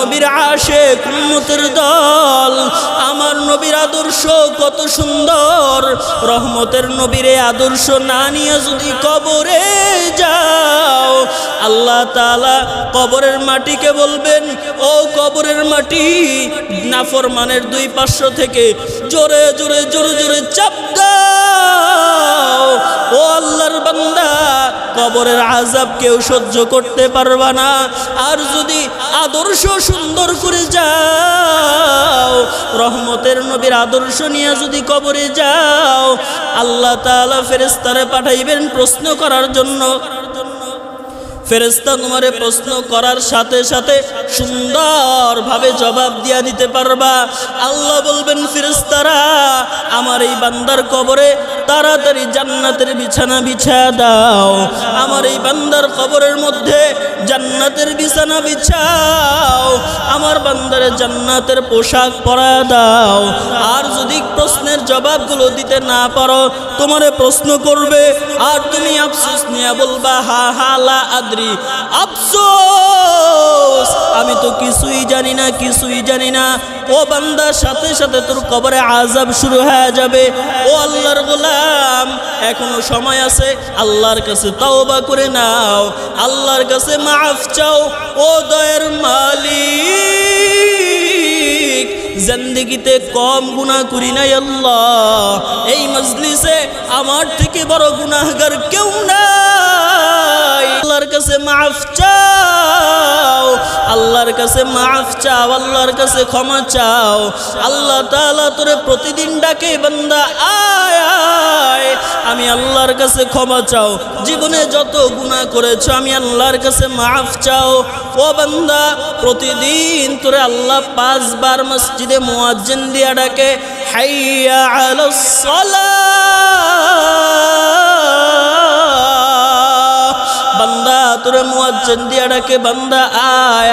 নবীর আশিক উম্মতের দল, আমার নবীর আদর্শ কত সুন্দর। রহমতের নবীর আদর্শ না নিয়ে যদি কবরে যাও, আল্লাহ তাআলা কবরের মাটিকে বলবেন, ও কবরের মাটি, নাফরমানের দুই পার্শ্ব থেকে জোরে জোরে জোরে জোরে চাপ দাও। ও আল্লাহর বান্দা, কবরের আযাব কেউ সহ্য করতে পারবা না। আর যদি আদর্শ সুন্দর করে যাও, রহমতের নবীর আদর্শ নিয়ে যদি কবরে যাও, আল্লাহ তাআলা ফেরেশতারে পাঠাইবেন প্রশ্ন করার জন্য। ফেরেশতা তোমারে প্রশ্ন করার সাথে সাথে সুন্দরভাবে জবাব দিয়া দিতে পারবা। আল্লাহ বলবেন, ফেরেশতারা আমার এই বান্দার কবরে তাড়াতাড়ি জান্নাতের বিছানা বিছায়া দাও, আমার এই বান্দার কবরের মধ্যে জান্নাতের বিছানা বিছাও, আমার বান্দারে জান্নাতের পোশাক পরায়া দাও। আর যদি প্রশ্নের জবাবগুলো দিতে না পারো, তোমারে প্রশ্ন করবে আর তুমি আফসোস নিয়ে বলবা, হা হা লা আদরি, আফসোস, আমি তো কিছুই জানি না, কিছুই জানি না। ও বান্দা, সাথে সাথে তোর কবরে আযাব শুরু হয়ে যাবে। ও আল্লাহর গোলাম, এখনো সময় আছে, আল্লাহর কাছে তওবা করে নাও, আল্লাহর কাছে মাফ চাও। ও দয়ার মালিক, জিন্দেগিতে কম গুনাহ করি নাই আল্লাহ, এই মজলিসে আমার থেকে বড় গুনাহগার কেউ নাই। আল্লাহর কাছে মাফ চাও, আল্লাহর কাছে মাফ চাও, আল্লাহর কাছে ক্ষমা চাও। আল্লাহ তাআলা তোরে প্রতিদিন ডাকে, বান্দা আয় আয়, আমি আল্লাহর কাছে ক্ষমা চাও, জীবনে যত গুনাহ করেছো আমি আল্লাহর কাছে মাফ চাও। ও বান্দা, প্রতিদিন তোরে আল্লাহ 5 বার মসজিদে মুয়াজ্জিন দিয়া ডাকে, হাইয়া আলাস সালাহ। বান্দা, তোরে মুয়াজ্জিন দিয়া ডাকে, বান্দা আয়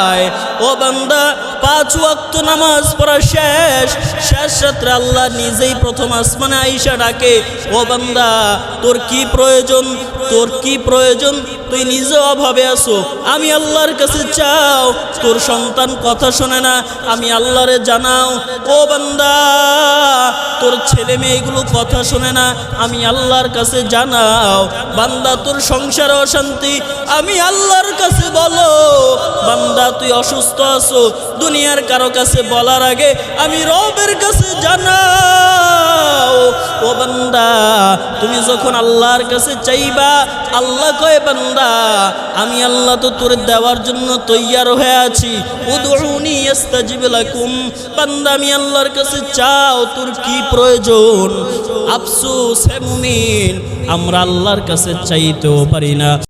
আয়। ও বান্দা, 5 ওয়াক্ত নামাজ পড়া শেষ রাত্রে আল্লাহ নিজেই প্রথম আসমানে আইসা ডাকে, ও বান্দা, তোর কি প্রয়োজন, তোর কি প্রয়োজন, তুই নিজে অভাবে আছো, আমি আল্লাহর কাছে চাও। তোর সন্তান কথা শোনে না, আমি আল্লাহরে জানাও। ও বান্দা, তোর ছেলে মেয়েগুলো কথা শোনে না, আমি আল্লাহর কাছে জানাও। বান্দা, তোর সংসারে অশান্তি, আমি আল্লাহর কাছে বলো। বান্দা, তুই অসুস্থ আছো, দুনিয়ার কারো কাছে বলার আগে আমি রবের কাছে জানাও। ও বান্দা, তুমি যখন আল্লাহর কাছে চাইবা, আল্লাহ কয়, বান্দা, আমি আল্লাহ তো তোর দেওয়ার জন্য তৈয়ার হয়ে আছি। উদউনি আস্তাজিব লাকুম, বান্দা, আমি আল্লাহর কাছে চাও, তোর কি প্রয়োজন। আফসোস হে মুমিন, আমরা আল্লাহর কাছে চাইতেও পারি না।